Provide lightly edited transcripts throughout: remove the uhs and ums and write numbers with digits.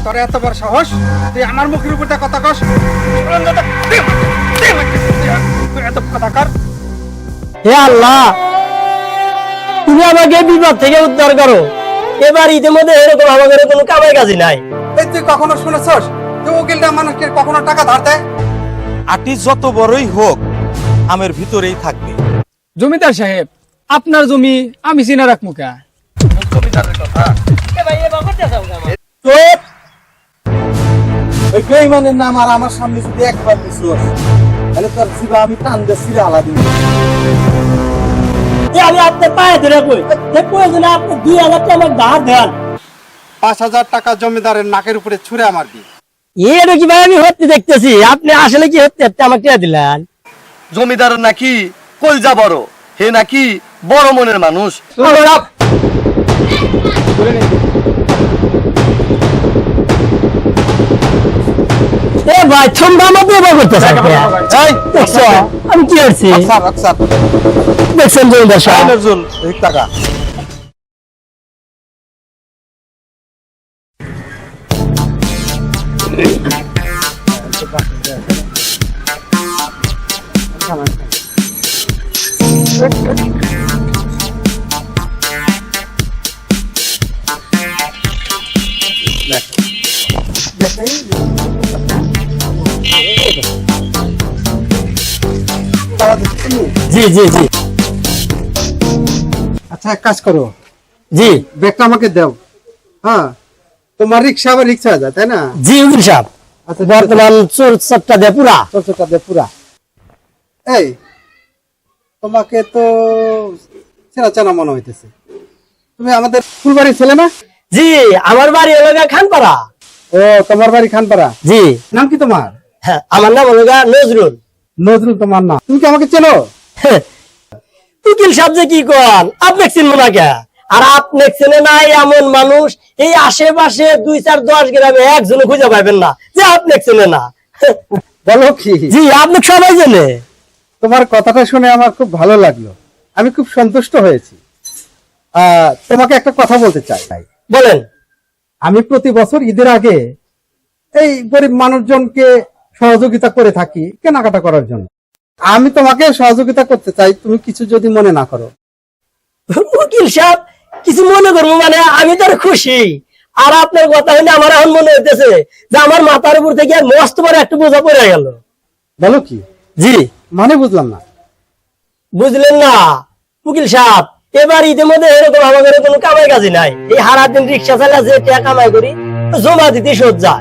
তোর এত বড় সাহস, তুই আমার মুখের উপর কথা কস? এত কথা কর। হে আল্লাহ, তুমি আমাকে বিপদ থেকে উদ্ধার করো। এবার ইতিমধ্যে এরকম আমাদের কোনো কামাই কাজই নাই। এই তুই কখনো শুনেছস যে উকিলটা মানুষকে কখনো টাকা ধার দেয়? আটি যত বড়ই হোক আমের ভিতরেই থাকবে। জমিদার সাহেব, আপনার জমি আমি চিনা রাখবো কে? জমিদারের কথা চুপ! ওই বেঈমানের নাম আর আমার সামনে যদি একবার নিছোস তাহলে তোর জিবা আমি টান দিয়ে ছিঁড়ে আলাদা দিব। আমি আপনার পায়ে ধরে কই, যে প্রয়োজনে আপনি 2000 টাকা আমাকে ধার দেন। 5,000 টাকা জমিদারের নাকের উপরে ছুঁড়ে মারবি। এটা কি ভাই আমি হত্যা দেখতেছি? আপনি আসলে কি হত্যা আমাকে টিয়া দিলেন? জমিদার নাকি কলজা বড়, হে নাকি বড় মনের মানুষ। এ ভাই থম্বা মতো এবার করতেছে। এই দেখছো আমি কি করছি? স্যার স্যার দেখছেন জমিদার সাহেব? নজরুল এই টাকা জি জি জি আচ্ছা এক কাজ করো, জি ব্যাগটা আমাকে দাও। হ্যাঁ, তোমার রিক্সা আবার রিক্সা যায় তাই না? জি উকিল সাহেব, আচ্ছা বর্তমান চোর সবটা দিয়ে পুরা। চর্চাটা দে পুরা। এই তোমাকে তো চেনা চেনা মনে হইতেছে। তুমি আমাদের ফুলবাড়ির ছেলে না? জি আমার বাড়ি হলো খানপাড়া। ও, তোমার বাড়ি খানপাড়া। জি নাম কি তোমার? হ্যাঁ, আমার নাম হলো নজরুল। নজরুল তোমার নাম? তুমি কি আমাকে চেনো? উকিল সাহেব যে কি কন, আপনি চিনবো না কে? আর আপনি চেনে নাই এমন মানুষ এই আশেপাশে 2-4-10 গ্রামে একজনও খুঁজে পাবেন না যে আপনি চেনে না। বলো কি? জি আপনি সবাই জানে। তোমার কথাটা শুনে আমার খুব ভালো লাগলো, আমি খুব সন্তুষ্ট হয়েছি। তোমাকে একটা কথা বলতে চাই। বলেন। আমি প্রতি বছর ঈদের আগে এই গরিব মানুষজনকে সহযোগিতা করে থাকি কেনাকাটা করার জন্য। আমি তোমাকে সহযোগিতা করতে চাই, তুমি কিছু যদি মনে না করো। উকিল সাহেব কিছু মনে করবো মানে আমি তো খুশি। আর আপনার কথা হলে আমার এখন মনে হইতেছে যে আমার মাথার উপর থেকে মস্ত বড় একটা বোঝা পড়ে গেল। বলো কি? জি মানে বুঝলাম না। বুঝলেন না উকিল সাহেব, এবার ইতিমধ্যে এরকম আমাদের কোনো কামাই কাজই নাই। এই সারাদিন রিক্সা চালা যে টাকা কামাই করি জমা দিতে সজ্জা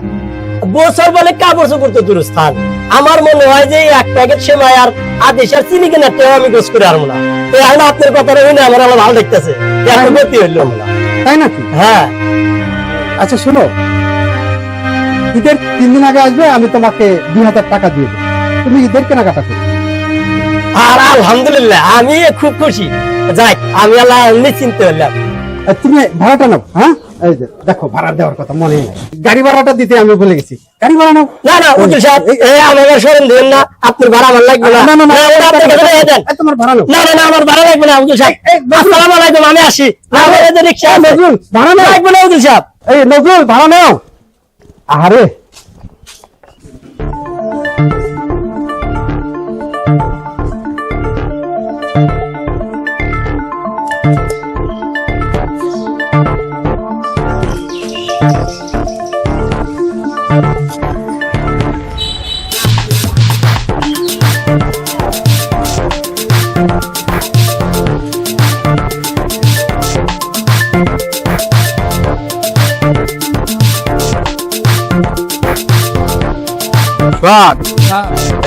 বছর বলে কাপড় চোপড় তো দূরস্থান। আমার মনে হয় যে এক প্যাকেট সেমাই আর আদেশ আর চিনি কেনার টাকা আমি গোছ করে আরবো না। তো এখন আপনার কথাটা শুনে আমার আলো ভালো দেখতেছে, এখন ভর্তি হইলো না। তাই নাকি? হ্যাঁ আচ্ছা শোনো, ঈদের 3 দিন আগে আসবে, আমি তোমাকে 2000 টাকা দিয়ে দেবো, তুমি ঈদের কেনাকাটা করবে। আর আলহামদুলিল্লাহ আমি খুব খুশি। যাই আমি আল্লাহ নিশ্চিন্ত হলাম। আর তুমি ভাড়াটা নাও। হ্যাঁ, এই যে দেখো ভাড়া দেওয়ার কথা মনে নেই, গাড়ি ভাড়াটা দিতে আমি ভুলে গেছি। গাড়ি ভাড়া নাও। না না উকিল সাহেব আমাকে সরেন দেন না, আপনার ভাড়া আমার লাগবে না। না, না, না, ওটা আপনার কাছে দিয়ে দেন। এই তোমার ভাড়া নাও। না না না আমার ভাড়া লাগবে না উকিল সাহেব। আসসালামু আলাইকুম, আমি আসি। না আমার এই যে রিকশা আছে। নজরুল ভাড়া নাও। লাগবে না উকিল সাহেব। এই নজরুল ভাড়া নাও। আরে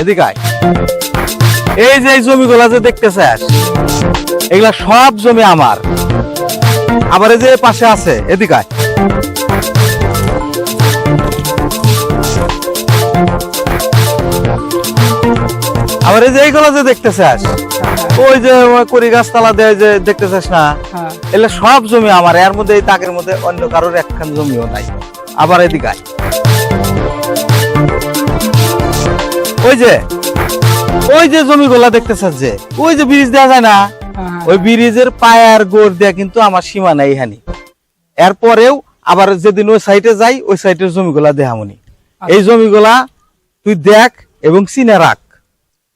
এদিকে আয়। এই যে জমিগুলা যে দেখতেছিস এগুলা সব জমি আমার। আবার এই যে পাশে আছে, এদিকে আয়। আবার এই যে এইগুলা যে দেখতেছিস, ওই যে করি গাছতলা দেয় যে দেখতেছিস না, এগুলা সব জমি আমার। এর মধ্যে এই তাকের মধ্যে অন্য কারোর একখান জমিও নাই। আবার এদিকে আয়। ওই যে জমিগুলা দেখতেছিস, যে ওই যে ব্রিজ দেওয়া যায় না, ওই ব্রিজের পায়ার গোড় দেয়া কিন্তু আমার সীমানা এইখানে। এরপরেও আবার যেদিন ওই সাইটে যাই ওই সাইটের জমিগুলা দেখামনি। এই জমিগুলা তুই দেখ এবং চিনে রাখ।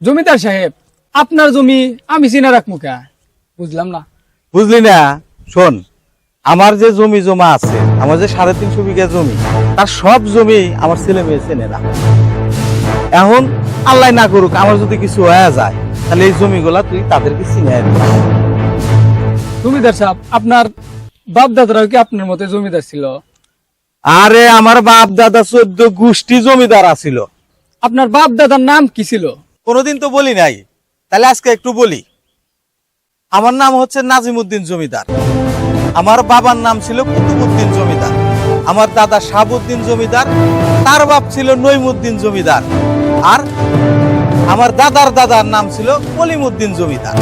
জমিদার সাহেব, আপনার জমি আমি চিনে রাখবো কে? বুঝলাম না। বুঝলি না? শোন, আমার যে জমি জমা আছে, আমার যে 350 বিঘা জমি, তার সব জমি আমার ছেলে মেয়ে চেনে না। এখন আল্লাহ না করুক আমার যদি কিছু হয়ে যায়, তাহলে এই জমিগুলা তুই তাদেরকে চিনে দিবি। জমিদার সাহেব, আপনার বাপ দাদারাও কি আপনার মতো জমিদার ছিল? আরে আমার বাপ দাদা 14 গোষ্ঠী জমিদার আছিল। আপনার বাপ দাদার নাম কি ছিল? কোনোদিন তো বলি নাই, তাহলে আজকে একটু বলি। আমার নাম হচ্ছে নাজিমউদ্দিন জমিদার। আমার বাবার নাম ছিল কুতুবউদ্দিন জমিদার। আমার দাদা শাহাবউদ্দিন জমিদার, তার বাপ ছিল নইমুদ্দিন জমিদার, আর আমার দাদার দাদার নাম ছিল কলিমউদ্দিন জমিদার।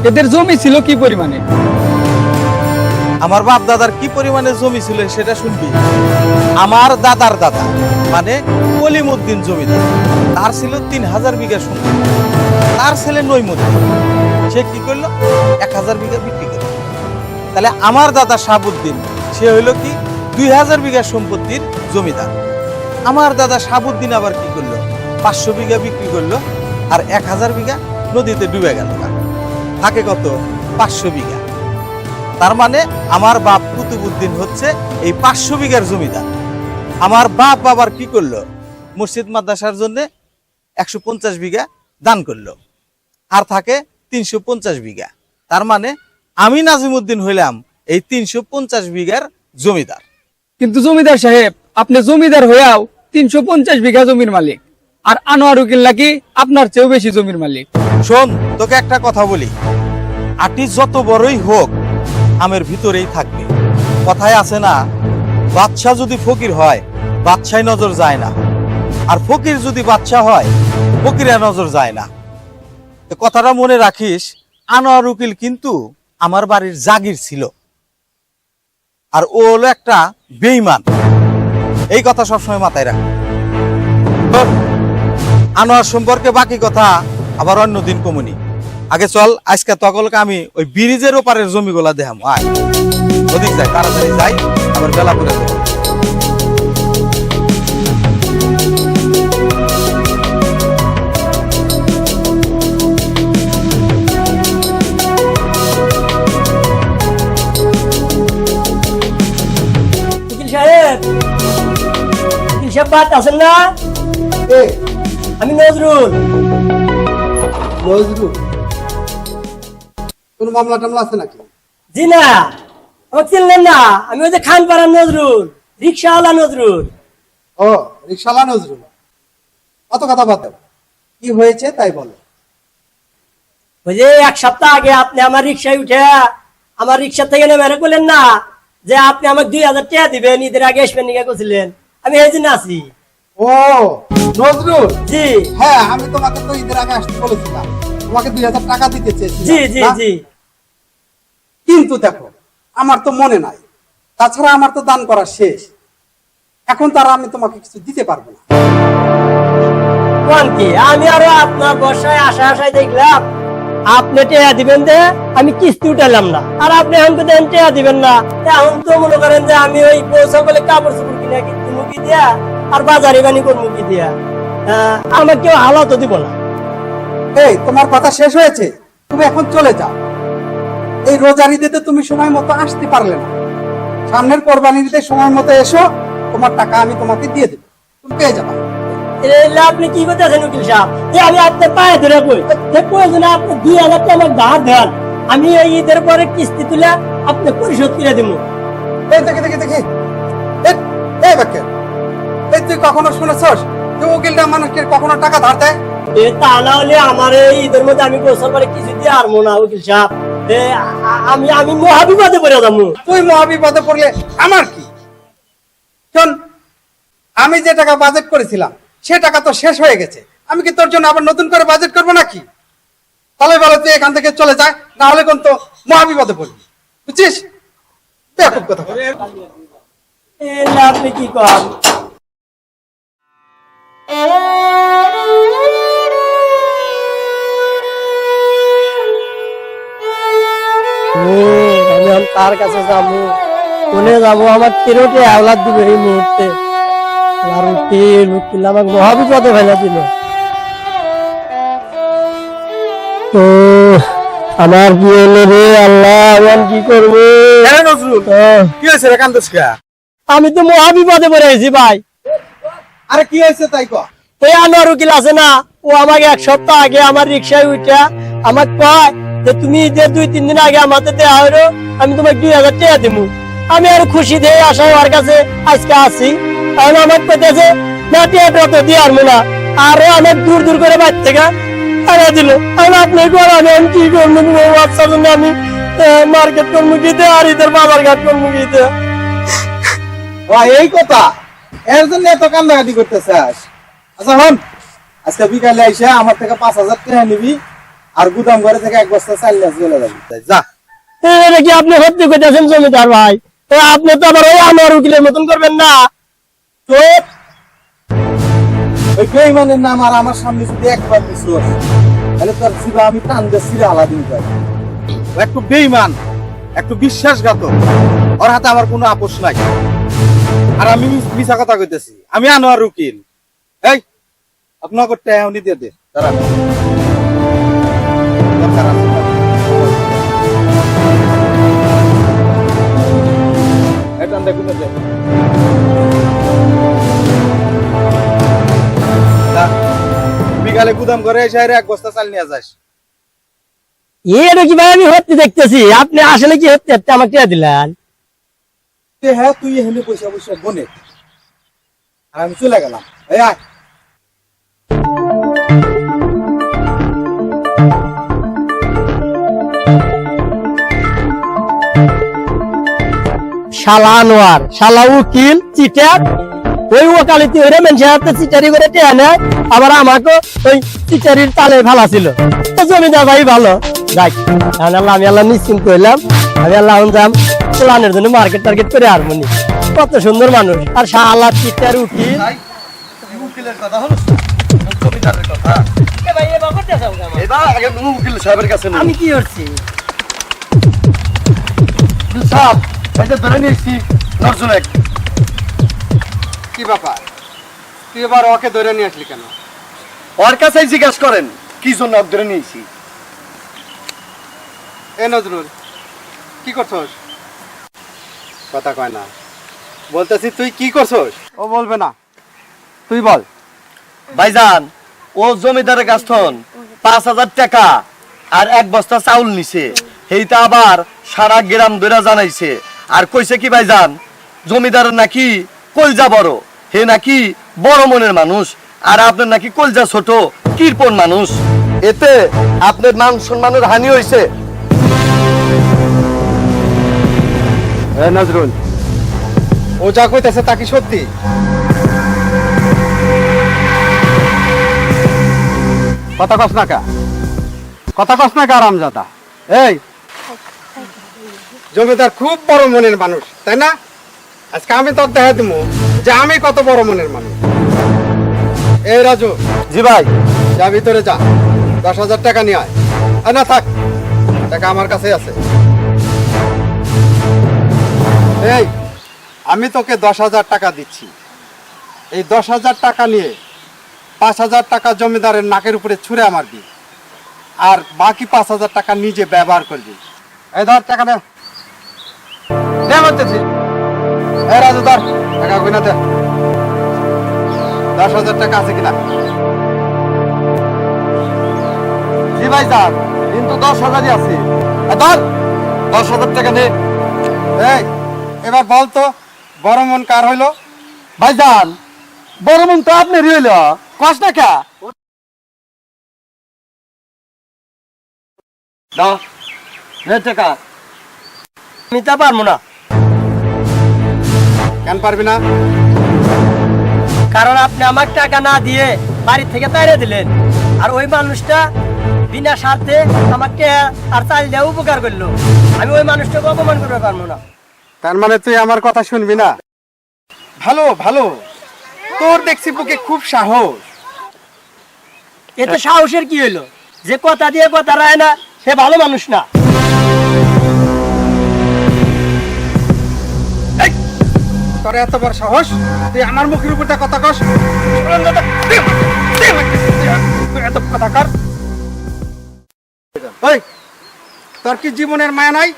এদের জমি ছিল কি পরিমাণে? আমার বাপ দাদার কি পরিমাণে জমি ছিল সেটা শুনবি। আমার দাদার দাদা মানে কলিমউদ্দিন জমিদার, তার ছিল 3000 বিঘা সম্পত্তি। তার ছেলে নইমুদ্দিন, সে কি করলো 1000 বিঘা বিক্রি করলো। তাহলে আমার দাদা শাহাবউদ্দিন, সে হইলো কি 2000 বিঘা সম্পত্তির জমিদার। আমার দাদা শাহাবউদ্দিন আবার কি করলো 500 বিঘা বিক্রি করলো, আর 1000 বিঘা নদীতে ডুবে গেল। থাকে কত? 500 বিঘা। তার মানে আমার বাপ কুতুবউদ্দিন হচ্ছে এই 500 বিঘার জমিদার। আমার বাপ আবার কি করলো মসজিদ মাদ্রাসার জন্য 150 বিঘা দান করলো, আর থাকে 350 বিঘা। তার মানে আমি নাজিমউদ্দিন হইলাম এই 350 বিঘার জমিদার। কিন্তু জমিদার সাহেব, আপনি জমিদার হয়েও 350 বিঘা জমির মালিক, আর আনোয়ার উকিল নাকি আপনার চেয়েও বেশি জমির মালিক। শোন, তোকে একটা কথা বলি, আটি যত বড়ই হোক আমের ভিতরেই থাকবে। কথায় আছে না, বাদশা যদি ফকির হয় বাদশায় নজর যায় না, আর ফকির যদি বাদশা হয় ফকিরে নজর যায় না। তো কথাটা মনে রাখিস, আনোয়ার উকিল কিন্তু আমার বাড়ির জাগির ছিল, আর ও হলো একটা বেঈমান। এই কথা সবসময় মাথায় রাখ। আনোয়ার সম্পর্কে বাকি কথা আবার অন্যদিন কমুনি। আগে চল, আজকে তকলকে আমি ওই ব্রিজের ওপারের জমিগুলা দেখাম। আয় ওদিক যাই, তাড়াতাড়ি যাই, আবার বেলা পড়ে যাবে। উকিল সাহেব, উকিল সাহেব বাদ আছেন না? আমি নজরুল। নজরুল, কোন মামলা টামলা আছে নাকি? জি না, আমাকে চিনলেন না? আমি ওই যে খানপাড়ার নজরুল, রিক্সাওয়ালা নজরুল। ও, রিক্সাওয়ালা নজরুল। অত কথা বাদ দাও, কি হয়েছে তাই বলো। ওই যে 1 সপ্তাহ আগে আপনি আমার রিক্সায় উঠে আমার রিক্সা থেকে নেমে বললেন না যে আপনি আমাকে 2000 টাকা দিবেন, ঈদের আগে আসবেন নিকা করছিলেন। আমি এই জন্য আছি। ও নজরুল, জি হ্যাঁ, আমি তোমাকে তো ঈদের আগে আসতে বলেছিলাম, তোমাকে 2000 টাকা দিতে চেয়েছিলাম। জি জি না? জি। কিন্তু দেখো, আমার তো মনে নাই, তাছাড়া আমার তো দান করা শেষ। এখন তারা আমি তোমাকে কিছু দিতে পারবো না। কোন কি, আমি আরো আপনার বর্ষায় আশায় দেখলাম আপনি টেয়া দিবেন দে, আমি কিস্তি উঠালাম না, আর আপনি এখন তো দেন টেয়া দিবেন না। এখন তো মনে করেন যে আমি ওই সকলে কাপড় চোপড় কিনে কিন্তু মুখি দিয়া আর বাজারে বানি কর মুখি দিয়া, আমার কেউ হালাতো দিব না। এই, তোমার কথা শেষ হয়েছে, তুমি এখন চলে যাও। এই রোজার ঈদেতে তুমি সময় মতো আসতে পারলে না, সামনের কোরবানির ঈদে সময় মতো এসো, তোমার টাকা আমি তোমাকে দিয়ে দেবো, তুমি পেয়ে যাবা। এলে আপনি কি করতেছেন উকিল সাহেব? যে আমি আপনার পায়ে ধরে কই যে প্রয়োজনে আপনি 2000 টাকা আমার ধার দেন, আমি এই ঈদের পরে কিস্তি তুলে আপনি পরিশোধ করে দেবো। এই দেখে দেখে দেখে, এই বাক্য, এই তুই কখনো শুনেছস যে উকিলটা মানুষকে কখনো টাকা ধার দেয়? তা না হলে আমার এই ঈদের মধ্যে আমি গোসল করে কিছু দিয়ে আর মনে উকিল সাহেব, আমি মহাবিপদে পড়ে যাবো। তুই মহাবিপদে পড়লে আমার কি? শোন, আমি যে টাকা বাজেট করেছিলাম সে টাকা তো শেষ হয়ে গেছে, আমি কি তোর জন্য আবার নতুন করে বাজেট করবো নাকি? তাহলে বলো, তুই এখান থেকে চলে যা, না হলে কিন্তু মহাবিপদে পড়বি, বুঝছিস? খুব কথা বল। এলে আপনি কি করেন? আমি তার কাছে যাবো, কোনে যাবো, আমার তেরোটে আওলাদ দিবে এই মুহূর্তে। আর উকিল উকিল আমাকে মহাবিপদে ফেলা দিল। তো আমার কি হলো রে আল্লাহ, আমি কি করবো? নজরুল কি হয়েছে রে, কান্দস কে? আমি তো মহাবিপদে পড়ে গেছি ভাই। আরে কি হয়েছে তাই ক? ওই আনোয়ার উকিল আছে না, ও আমাকে এক সপ্তাহ আগে আমার রিক্সায় উঠা আমাকে কয় যে তুমি যে 2-3 দিন আগে আমাদের দেওয়া হলো, আমি তোমাকে 2000 টাকা দিব। আমি আর খুশি দিয়ে আসাই ওর কাছে আজকে আসি। তাহলে আমাকে পেতেছে না, টাকা তো দিয়ে আনবো না, আরো অনেক দূর দূর করে বাড়ি থেকে টাকা দিল। আমি আপনার ঘর আমি কি করবো? বাচ্চার জন্য আমি মার্কেট করবো গিয়ে আর ইদের বাজার ঘাট করবো গিয়ে। এই কথা, এর জন্য এত কান্দাকাটি করতেছে। আচ্ছা হন, আজকে বিকালে এসে আমার থেকে 5000 টাকা নিবি, আর গুদাম ঘরে থেকে 1 বস্তা চাল নিয়ে চলে যাবি। যা। এটা কি আপনি সত্যি কইতেছেন জমিদার ভাই? আপনি তো আবার ওই আনোয়ার উকিলের মতন করবেন না তো? ওই বেঈমানের নাম আর আমার সামনে যদি একবার নিছোস, তাহলে তোর জিবা আমি টান দিয়ে ছিঁড়ে আলাদিন করি। ও একটু বেঈমান, একটু বিশ্বাসঘাতক, ওর হাতে আমার কোনো আপোষ নাই। আর আমি মিছা কথা কইতেছি, আমি আনোয়ার উকিল। এই আপনার করতে এখনই দিয়ে দে, দাঁড়া। দরকার আছে। এটা দেখুন দে। বিকালে গুদাম ঘরে এসে 1 বস্তা চাল নিয়ে যাস। এটা কি ভাই আমি সত্যি দেখতেছি? আপনি আসলে কি সত্যি সত্যি আমাকে টাকা দিলেন? হ্যাঁ, তুই এখানে পয়সা পয়সা বনে, আর আমি চলে গেলাম। এই আয়। শালা আনোয়ার, শালা উকিল, চিটার। ওই ওকালতি হয়ে মানুষের হাতে চিটারি করে টেয়া নেয়, আবার আমাকে ওই চিটারির তালে ফেলা ছিল। জমিদার ভাই ভালো। যাক, আল্লাহ আমি আল্লাহ নিশ্চিন্ত হইলাম। আমি আল্লাহ যাম প্লানের জন্য মার্কেট টার্গেট করে হারমোনি। কত সুন্দর মানুষ, আর শালা চিটার উকিল। উকিলের কথা হলো জমিদারের কথা। এবার আগে তুমি উকিল সাহেবের কাছে আমি কি করছি? সাহেব এটা ধরে নিয়েছি নজরুল। কি ব্যাপার, তুই এবার ওকে ধরে নিয়ে আসলি কেন? ওর কাছেই জিজ্ঞাসা করেন কি জন্য ওকে ধরে নিয়েছি। এ নজরুল, কি করছস? কথা কয় না, বলতেছি তুই কি করছস? ও বলবে না, তুই বল। ভাইজান, ও জমিদারের কাছ থেকে 5000 টাকা আর 1 বস্তা চাউল নিছে। সেইটা আবার সারা গ্রাম ধরে জানাইছে। আর কইছে কি ভাইজান, জমিদারের নাকি কলজা বড়, হে নাকি বড় মনের মানুষ, আর আপনার নাকি কলজা ছোট কৃপণ মানুষ। এতে আপনার মান সম্মানের হানি হয়েছে। এ নজরুল, ও যা কইতেছে তা কি সত্যি? কথা কস না কা, কথা কস না কা রামজাদা। এই জমিদার খুব বড় মনের মানুষ, তাই না? আজকে আমি তোর দেখা দিব যে আমি কত বড় মনের মানুষ। এই রাজু, জি ভাই। যা ভিতরে যা, 10,000 টাকা নিয়ে আয়। আর না থাক, টাকা আমার কাছে আছে। এই আমি তোকে 10,000 টাকা দিচ্ছি। এই 10,000 টাকা নিয়ে 5,000 টাকা জমিদারের নাকের উপরে ছুঁড়ে মারবি, আর বাকি 5,000 টাকা নিজে ব্যবহার করবি। এই ধর টাকা নে, দে বলতেছি। এই রাজু ধর টাকা, গুনা দে। 10,000 টাকা আছে কিনা? জি ভাই যান, কিন্তু 10,000ই আছে। ধর 10,000 টাকা নে। এই এবার বল তো, বড় মন কার হইলো? ভাইজান, বড় মন তো আপনারই হইল। কস না কা? দাও নে টাকা। আমি তা পারবো না, কেন পারবি না? কারণ আপনি আমার টাকা না দিয়ে বাড়ি থেকে তাইরে দিলেন, আর ওই মানুষটা বিনা স্বার্থে আমাকে আর চাল দেওয়া উপকার করলো। আমি ওই মানুষটাকে অপমান করতে পারবো না। তার মানে তুই আমার কথা শুনবি না? ভালো ভালো, তোর দেখছি বুকে খুব সাহস। এতে সাহসের কি হইলো? যে কথা দিয়ে কথা রায় না, সে ভালো মানুষ না। তোর এত বড় সাহস, তুই আমার মুখের উপর দিয়ে কথা কস? তুই এত কথা কর। ওই, তোর কি জীবনের মায়া নাই?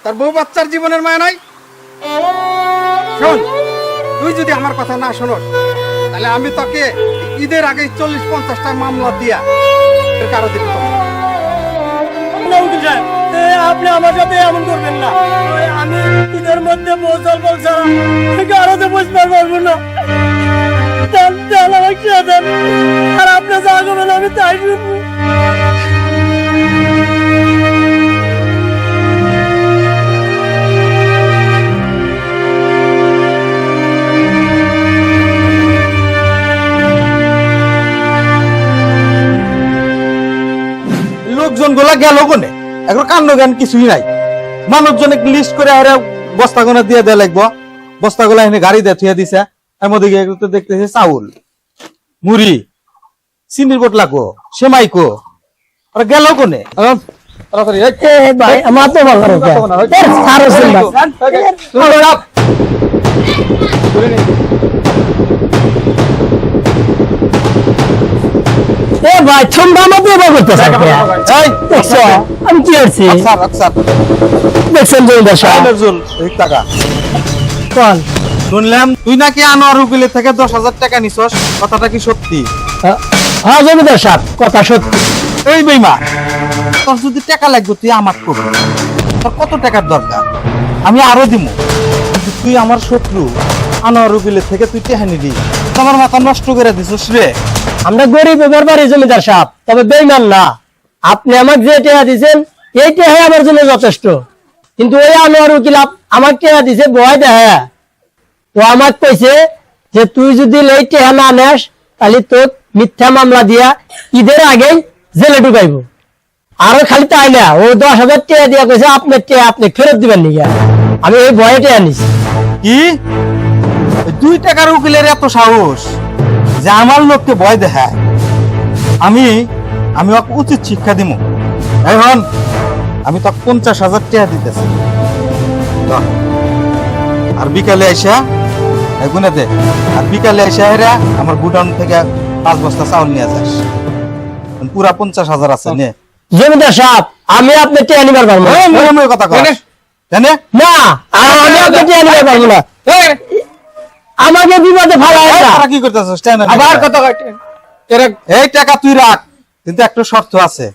তোর বউ বাচ্চার জীবনের মায়া নাই? শোন, তুই যদি আমার কথা না শোনস, তাহলে আমি তোকে ঈদের আগে 40-50টা মামলা দিয়া তোর কারো দিতে পারবো না। না, উকিল সাহেব, আপনি আমার সাথে এমন করবেন না। আমি ঈদের মধ্যে বলছাল কারোতে বুঝতে পারবো না। আমাকে ছেড়ে দেন, আর আপনি যা করবেন আমি তাই শুনবো। লোকজন গুলা গেল কোনে? এখন কাণ্ড জ্ঞান কিছুই নাই। মানুষজন লিস্ট করে আরে বস্তা গোনা দিয়ে দেয়া লাগবো। বস্তা গুলা এনে গাড়ি দিয়ে থুয়ে দিছে। এর মধ্যে গিয়ে তো দেখতেছে চাউল, মুড়ি, চিনির বোতলা কো, সেমাই কো, আর গেল কোনে? তাড়াতাড়ি এই। ভাই আমার তো ভালো ভাই ঠান্ডা মধ্যে করতেছে। আমি কি করছি দেখছেন জমিদার সাহেব? টাকা কোন শুনলাম তুই নাকি আনোয়ার উকিলের থেকে 10,000 টাকা নিছস, কথাটা কি সত্যি? হ্যাঁ জমিদার সাহেব, কথা সত্যি। এই বেইমা, তোর যদি টাকা লাগবে তুই আমার করবি। তোর কত টাকার দরকার আমি আরো দিব। কিন্তু তুই আমার শত্রু, আনোয়ার উকিলের থেকে তুই টাকা নিবি, আমার মাথা নষ্ট করে দিছিস রে। আমরা গরিব ব্যাপারী জমিদার সাহেব, তবে বেইমান না। আপনি আমাকে যে টাকা দিচ্ছেন এই টাকা আমার জন্য যথেষ্ট। কিন্তু ওই আনোয়ার উকিল আমার টাকা দিছে ভয় দেয়। তো আমাকে কইছে যে তুই যদি এই টাকা না নেস তাহলে তোর মিথ্যা মামলা দিয়া ঈদের আগেই জেলে ঢুকাইব। আরো খালি তাই না, ও 10,000 টাকা দিয়া কইছে আপনার টাকা আপনি ফেরত দিবেন নি। আমি ওই ভয়ে টাকা নিছি। কি 2 টাকার উকিলের এত সাহস যে আমার লোককে ভয় দেখায়? আমি ওকে উচিত শিক্ষা দিব। এখন আমি তো 50,000 টাকা দিতেছি। ধর, আর বিকালে আইসা এগুনে দে। আর বিকালে আইসা হেরা আমার গুডাউন থেকে 5 বস্তা চাউল নিয়ে যাস। পুরা 50,000 আছে নে। জমিদার সাহেব, আমি আপনার টাকা নিবার পারবো না। কথা কর জানে না, আমি আপনার টাকা নিবার পারবো না। আমাকে বিপদে ফেলায় না। তোরা কি করতেছিস? আবার কথা কাটে। এই টাকা তুই রাখ, কিন্তু একটা শর্ত আছে।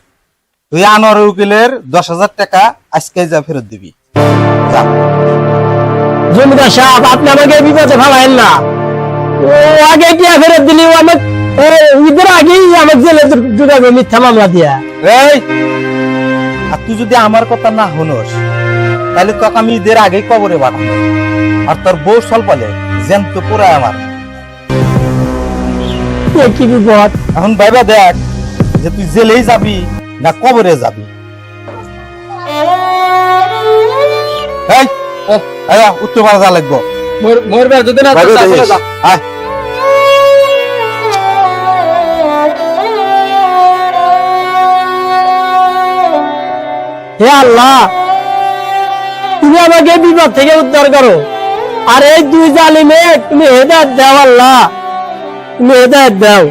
তুই আনোয়ার উকিলের 10,000 টাকা আজকে যা ফেরত দিবি। যা। জমিদার সাহেব, আপনি আমাকে বিপদে ফেলায়েন না। ও আগে টাকা ফেরত দিলি, ও আমাকে ঈদের আগেই আমাকে জেলে ঢুকাবে মিথ্যা মামলা দিয়া। এই, আর তুই যদি আমার কথা না হনস তাহলে তোকে আমি ঈদের আগেই কবরে বানাবো। আর তোর বউ সলপালে জ্যান্ত পুরাই আমার। এ কি বিপদ! এখন ভাইবা দেখ যে তুই জেলেই যাবি না কবরে যাবি। এই, আয়া উত্তর পাড়া যা লাগবো। মরবার যদি না ভাইবা চলে দেখিস। যা। আয়। হে আল্লাহ, তুমি আমাকে বিপদ থেকে উদ্ধার করো। আর এই 2 জালিমে তুমি হেদায়েত দাও আল্লাহ, তুমি হেদায়েত দাও।